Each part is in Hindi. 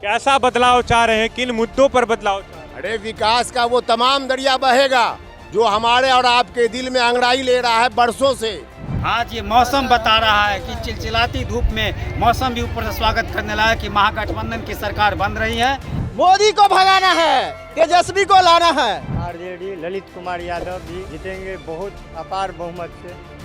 कैसा बदलाव चाह रहे हैं, किन मुद्दों पर बदलाव चाह रहे हैं? अरे विकास का वो तमाम दरिया बहेगा जो हमारे और आपके दिल में अंगड़ाई ले रहा है बरसों से। आज ये मौसम बता रहा है कि चिलचिलाती धूप में मौसम भी ऊपर से स्वागत करने लगा कि महागठबंधन की सरकार बन रही है। मोदी को भगाना है, तेजस्वी को लाना है। आरजेडी ललित कुमार यादव भी जीतेंगे बहुत अपार बहुमत से।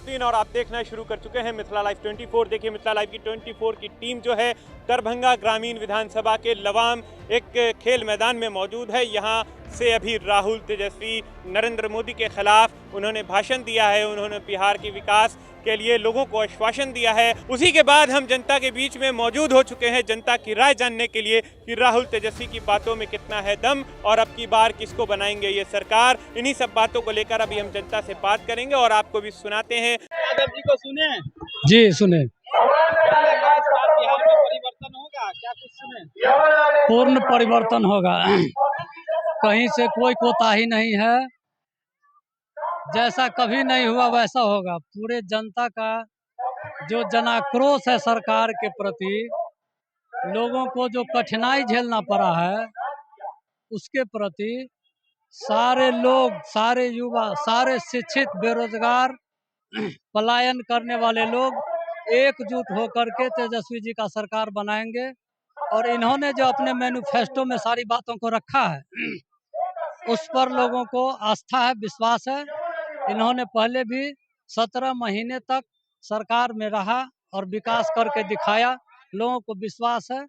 दिन और आप देखना शुरू कर चुके हैं मिथिला लाइव 24। देखिए मिथिला लाइव की 24 की टीम जो है दरभंगा ग्रामीण विधानसभा के लवाम एक खेल मैदान में मौजूद है। यहाँ से अभी राहुल तेजस्वी नरेंद्र मोदी के खिलाफ उन्होंने भाषण दिया है, उन्होंने बिहार के विकास के लिए लोगों को आश्वासन दिया है। उसी के बाद हम जनता के बीच में मौजूद हो चुके हैं जनता की राय जानने के लिए कि राहुल तेजस्वी की बातों में कितना है दम और अब की बार किसको बनाएंगे ये सरकार। इन्हीं सब बातों को लेकर अभी हम जनता से बात करेंगे और आपको भी सुनाते हैं। यादव जी को सुने जी सुने। बिहार में परिवर्तन होगा क्या? कुछ सुने। पूर्ण परिवर्तन होगा, कहीं से कोई कोताही नहीं है, जैसा कभी नहीं हुआ वैसा होगा। पूरे जनता का जो जनाक्रोश है सरकार के प्रति, लोगों को जो कठिनाई झेलना पड़ा है उसके प्रति सारे लोग, सारे युवा, सारे शिक्षित, बेरोजगार, पलायन करने वाले लोग एकजुट होकर के तेजस्वी जी का सरकार बनाएंगे। और इन्होंने जो अपने मैनिफेस्टो में सारी बातों को रखा है उस पर लोगों को आस्था है, विश्वास है। इन्होंने पहले भी 17 महीने तक सरकार में रहा और विकास करके दिखाया, लोगों को विश्वास है।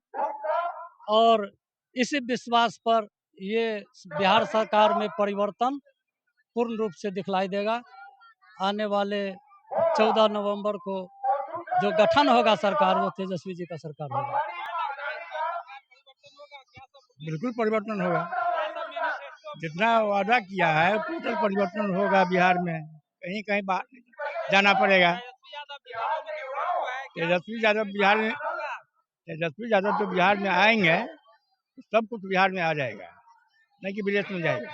और इसी विश्वास पर ये बिहार सरकार में परिवर्तन पूर्ण रूप से दिखलाई देगा। आने वाले 14 नवंबर को जो गठन होगा सरकार, वो तेजस्वी जी का सरकार होगा। बिल्कुल परिवर्तन होगा, जितना वादा किया है टोटल परिवर्तन होगा बिहार में। कहीं कहीं बाहर जाना पड़ेगा। तेजस्वी यादव तो बिहार में आएंगे तो सब कुछ बिहार में आ जाएगा, नहीं कि विदेश में जाएगा।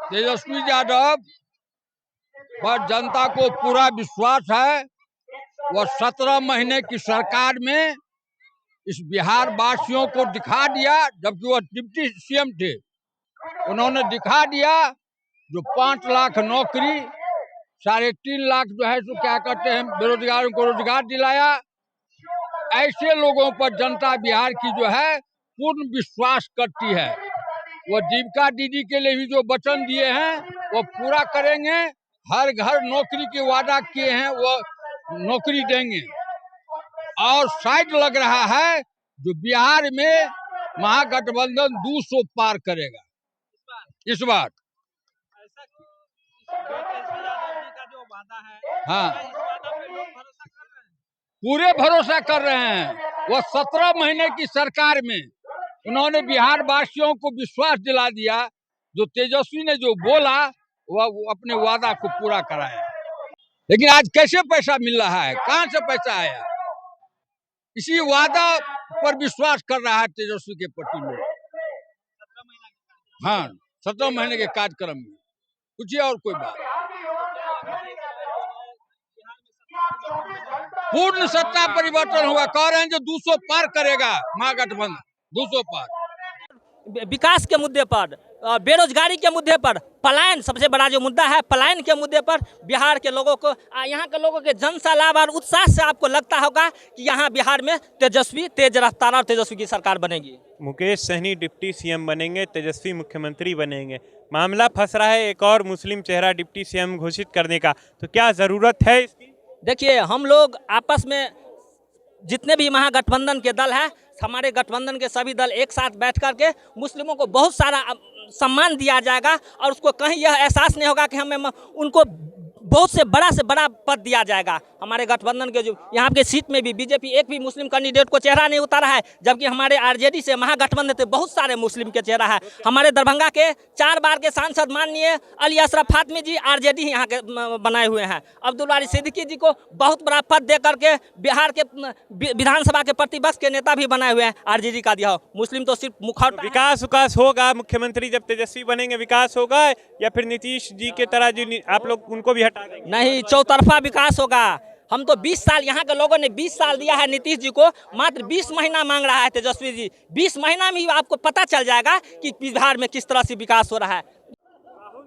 तेजस्वी यादव पर जनता को पूरा विश्वास है। वह 17 महीने की सरकार में इस बिहार वासियों को दिखा दिया, जबकि वह डिप्टी सीएम थे। उन्होंने दिखा दिया जो 5 लाख नौकरी, 3.5 लाख जो है सो क्या कहते हैं बेरोजगारों को रोजगार दिलाया। ऐसे लोगों पर जनता बिहार की जो है पूर्ण विश्वास करती है। वो जीविका दीदी के लिए भी जो वचन दिए हैं वो पूरा करेंगे। हर घर नौकरी के वादा किए हैं वो नौकरी देंगे। और शायद लग रहा है जो बिहार में महागठबंधन 200 पार करेगा इस बार। हाँ, पूरे भरोसा कर रहे हैं। वो 17 महीने की सरकार में उन्होंने बिहार वासियों को विश्वास दिला दिया। जो तेजस्वी ने जो बोला वह अपने वादा को पूरा कराया। लेकिन आज कैसे पैसा मिल रहा है, कहां से पैसा आया? इसी वादा पर विश्वास कर रहा है तेजस्वी के प्रति लोग। हाँ, 17 महीने के कार्यक्रम में पूछिए और कोई बात। पूर्ण सत्ता परिवर्तन हुआ, कह रहे हैं जो 200 पार करेगा महागठबंधन, 200 पार। विकास के मुद्दे पर, बेरोजगारी के मुद्दे पर, पलायन सबसे बड़ा जो मुद्दा है, पलायन के मुद्दे पर बिहार के लोगों को, यहाँ के लोगों के जन सैलाब और उत्साह से आपको लगता होगा कि यहाँ बिहार में तेजस्वी, तेज रफ्तार और तेजस्वी की सरकार बनेगी। मुकेश सहनी डिप्टी सीएम बनेंगे, तेजस्वी मुख्यमंत्री बनेंगे। मामला फंस रहा है एक और मुस्लिम चेहरा डिप्टी सीएम घोषित करने का, तो क्या ज़रूरत है इसकी? देखिए, हम लोग आपस में जितने भी महागठबंधन के दल हैं, हमारे गठबंधन के सभी दल एक साथ बैठ कर के मुस्लिमों को बहुत सारा सम्मान दिया जाएगा और उसको कहीं यह एहसास नहीं होगा कि हमें उनको बहुत से बड़ा पद दिया जाएगा। हमारे गठबंधन के जो यहाँ के सीट में भी बीजेपी एक भी मुस्लिम कैंडिडेट को चेहरा नहीं उतारा है, जबकि हमारे आरजेडी से महागठबंधन से बहुत सारे मुस्लिम के चेहरा है। हमारे दरभंगा के 4 बार के सांसद माननीय अली अशरफ फातमी जी आरजेडी यहाँ के बनाए हुए हैं। अब्दुल बारी सिद्दीकी जी को बहुत बड़ा पद दे करके बिहार के विधानसभा के प्रतिपक्ष के नेता भी बनाए हुए हैं, आरजेडी का दिया। मुस्लिम तो सिर्फ मुखौटा। विकास होगा, मुख्यमंत्री जब तेजस्वी बनेंगे विकास होगा, या फिर नीतीश जी के तरह जो आप लोग उनको भी हटा? हटा देंगे? नहीं, चौतरफा विकास होगा। हम तो 20 साल, यहाँ के लोगों ने 20 साल दिया है नीतीश जी को, मात्र 20 महीना मांग रहा है तेजस्वी जी। 20 महीना में ही आपको पता चल जाएगा कि बिहार में किस तरह से विकास हो रहा है। राहुल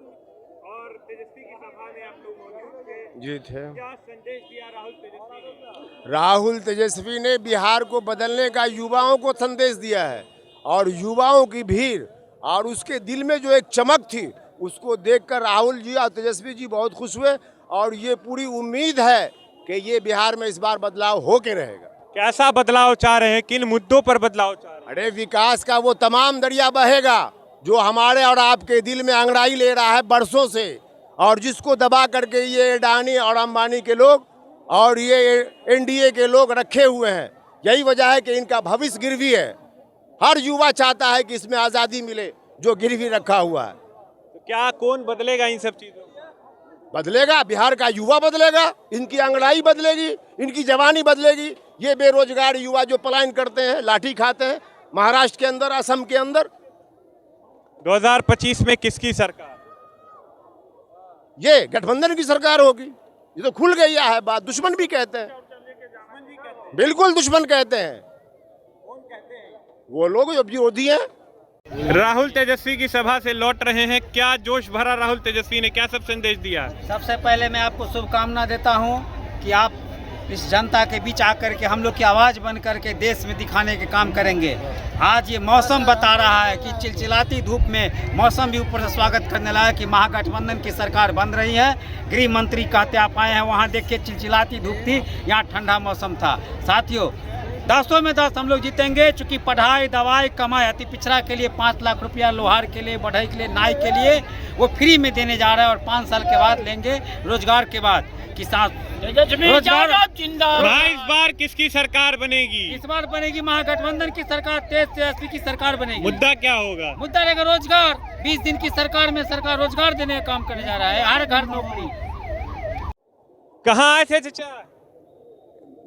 और तेजस्वी की सभा में आप लोग मौजूद थे, जी थे। क्या संदेश दिया राहुल तेजस्वी ने? राहुल तेजस्वी ने बिहार को बदलने का युवाओं को संदेश दिया है, और युवाओं की भीड़ और उसके दिल में जो एक चमक थी उसको देखकर राहुल जी और तेजस्वी जी बहुत खुश हुए, और ये पूरी उम्मीद है कि ये बिहार में इस बार बदलाव होके रहेगा। कैसा बदलाव चाह रहे हैं, किन मुद्दों पर बदलाव चाह रहे हैं? अरे विकास का वो तमाम दरिया बहेगा जो हमारे और आपके दिल में अंगड़ाई ले रहा है बरसों से, और जिसको दबा करके ये अडानी और अंबानी के लोग और ये एनडीए के लोग रखे हुए हैं। यही वजह है कि इनका भविष्य गिरवी है। हर युवा चाहता है कि इसमें आज़ादी मिले जो गिरवी रखा हुआ है। तो क्या कौन बदलेगा इन सब चीजों को? बदलेगा, बिहार का युवा बदलेगा, इनकी अंगड़ाई बदलेगी, इनकी जवानी बदलेगी। ये बेरोजगार युवा जो पलायन करते हैं, लाठी खाते हैं महाराष्ट्र के अंदर, असम के अंदर। 2025 में किसकी सरकार? ये गठबंधन की सरकार होगी। ये तो खुल गई है बात, दुश्मन भी कहते हैं, बिल्कुल दुश्मन कहते हैं। वो लोग जो विरोधी हैं। राहुल तेजस्वी की सभा से लौट रहे हैं, क्या जोश भरा राहुल तेजस्वी ने, क्या सब संदेश दिया? सबसे पहले मैं आपको शुभकामना देता हूं कि आप इस जनता के बीच आकर के हम लोग की आवाज़ बन करके देश में दिखाने के काम करेंगे। आज ये मौसम बता रहा है कि चिलचिलाती धूप में मौसम भी ऊपर से स्वागत करने लगा कि महागठबंधन की सरकार बन रही है। गृह मंत्री कहते आप आए हैं, वहाँ देखिए चिलचिलाती धूप थी, यहाँ ठंडा मौसम था। साथियों, 10 में 10 हम लोग जीतेंगे, चूँकि पढ़ाई, दवाई, कमाई, अति पिछड़ा के लिए 5 लाख रुपया, लोहार के लिए, बढ़ई के लिए, नाई के लिए वो फ्री में देने जा रहा है, और 5 साल के बाद लेंगे रोजगार के बाद। किसान रोजगार भाई इस बार किसकी सरकार बनेगी? इस बार बनेगी महागठबंधन की सरकार, तेजस्वी की सरकार बनेगी। मुद्दा क्या होगा? मुद्दा रहेगा रोजगार। 20 दिन की सरकार में सरकार रोजगार देने का काम करने जा रहा है, हर घर नौकरी। कहाँ आए थे चाचा?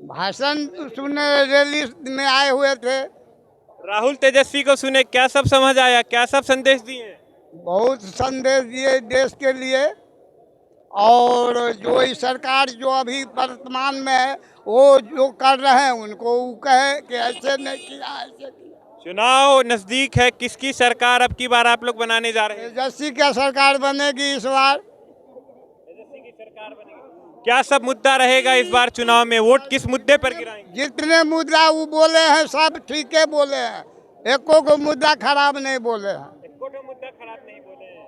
भाषण सुनने रैली में आए हुए थे। राहुल तेजस्वी को सुने, क्या सब समझ आया, क्या सब संदेश दिए? बहुत संदेश दिए देश के लिए, और जो इस सरकार जो अभी वर्तमान में है वो जो कर रहे हैं उनको वो कहे कि ऐसे नहीं किया, ऐसे किया। चुनाव नजदीक है, किसकी सरकार अब की बार आप लोग बनाने जा रहे हैं? तेजस्वी की सरकार बनेगी इस बार। क्या सब मुद्दा रहेगा इस बार चुनाव में? वोट किस मुद्दे पर गिराएंगे? जितने मुद्दा वो बोले हैं सब ठीक है बोले हैं, एको को मुद्दा खराब नहीं बोले हैं। मुद्दा खराब नहीं बोले हैं।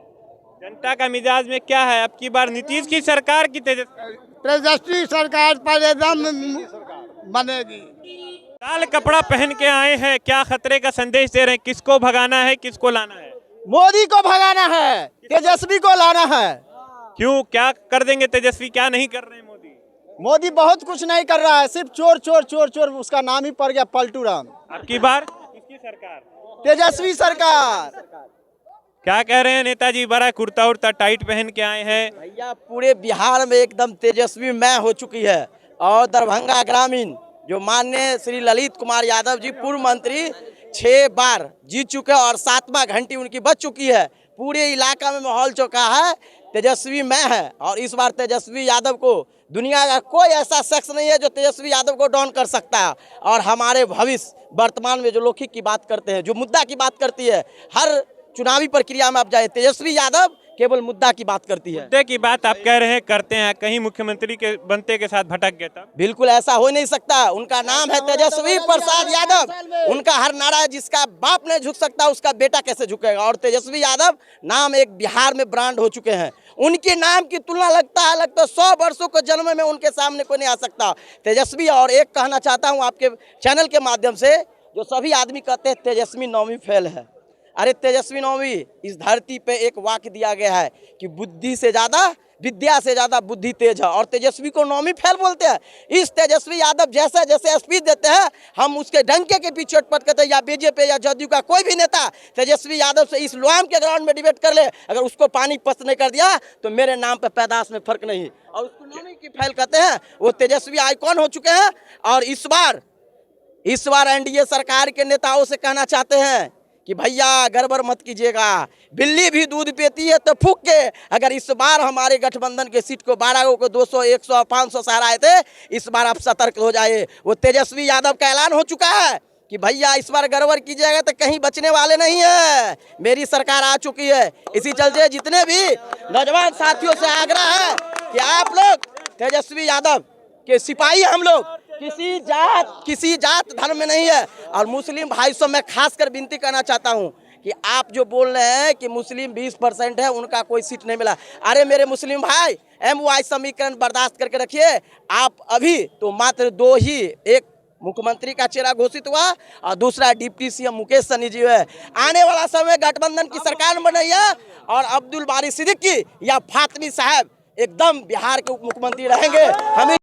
जनता का मिजाज में क्या है अब की बार? नीतीश की सरकार की तेजस्वी सरकार पर एकदम बनेगी। लाल कपड़ा पहन के आए हैं, क्या खतरे का संदेश दे रहे हैं? किसको भगाना है, किसको लाना है? मोदी को भगाना है, तेजस्वी को लाना है। क्यों, क्या कर देंगे तेजस्वी, क्या नहीं कर रहे हैं मोदी? मोदी बहुत कुछ नहीं कर रहा है, सिर्फ चोर चोर चोर चोर, उसका नाम ही पड़ गया पलटू राम। अब की बार किसकी सरकार? तेजस्वी सरकार। क्या कह रहे हैं नेताजी? बड़ा कुर्ता उर्ता टाइट पहन के आए हैं। भैया पूरे बिहार में एकदम तेजस्वी मैं हो चुकी है, और दरभंगा ग्रामीण जो माननीय श्री ललित कुमार यादव जी पूर्व मंत्री 6 बार जीत चुके हैं, और 7वां घंटी उनकी बच चुकी है। पूरे इलाका में माहौल चौका है, तेजस्वी मैं है। और इस बार तेजस्वी यादव को दुनिया का कोई ऐसा शख्स नहीं है जो तेजस्वी यादव को डाउन कर सकता है। और हमारे भविष्य वर्तमान में जो लौकिक की बात करते हैं, जो मुद्दा की बात करती है, हर चुनावी प्रक्रिया में आप जाए, तेजस्वी यादव केवल मुद्दा की बात करती है। मुद्दे की बात आप कह रहे हैं करते हैं, कहीं मुख्यमंत्री के बनते के साथ भटक गए तब? बिल्कुल ऐसा हो नहीं सकता। उनका नाम है तेजस्वी प्रसाद यादव, उनका हर नारा है, जिसका बाप नहीं झुक सकता उसका बेटा कैसे झुकेगा। और तेजस्वी यादव नाम एक बिहार में ब्रांड हो चुके हैं। उनके नाम की तुलना लगता है 100 वर्षों के जन्म में उनके सामने कोई नहीं आ सकता तेजस्वी। और एक कहना चाहता हूँ आपके चैनल के माध्यम से, जो सभी आदमी कहते हैं तेजस्वी नौवीं फेल है, अरे तेजस्वी नौवीं, इस धरती पे एक वाक्य दिया गया है कि बुद्धि से ज़्यादा, विद्या से ज़्यादा बुद्धि तेज है, और तेजस्वी को नौवीं फेल बोलते हैं। इस तेजस्वी यादव जैसे जैसे स्पीच देते हैं हम उसके डंके के पीछे उठपट करते हैं। या बीजेपी या जदयू का कोई भी नेता तेजस्वी यादव से इस लोआम के ग्राउंड में डिबेट कर ले, अगर उसको पानी पस्त नहीं कर दिया तो मेरे नाम पे पैदाश में फर्क नहीं। और उसको नौवीं की फेल कहते हैं। वो तेजस्वी आइकॉन हो चुके हैं। और इस बार एनडीए सरकार के नेताओं से कहना चाहते हैं कि भैया गड़बड़ मत कीजिएगा, बिल्ली भी दूध पीती है तो फूक के। अगर इस बार हमारे गठबंधन के सीट को 12 को 200, 100, 500 से हराए थे, इस बार आप सतर्क हो जाए। वो तेजस्वी यादव का ऐलान हो चुका है कि भैया इस बार गड़बड़ कीजिएगा तो कहीं बचने वाले नहीं है, मेरी सरकार आ चुकी है। इसी चलते जितने भी नौजवान साथियों से आग्रह है कि आप लोग तेजस्वी यादव के सिपाही, हम लोग किसी जात धर्म में नहीं है। और मुस्लिम भाई से मैं खासकर विनती करना चाहता हूं कि आप जो बोल रहे हैं कि मुस्लिम 20% है, उनका कोई सीट नहीं मिला। अरे मेरे मुस्लिम भाई, MY समीकरण बर्दाश्त करके रखिए। आप अभी तो मात्र 2 ही, एक मुख्यमंत्री का चेहरा घोषित हुआ और दूसरा डिप्टी CM मुकेश सहनी जी है। आने वाला समय गठबंधन की सरकार बन रही है और अब्दुल बारी सिद्दीकी या फातमी साहब एकदम बिहार के उप मुख्यमंत्री रहेंगे। हम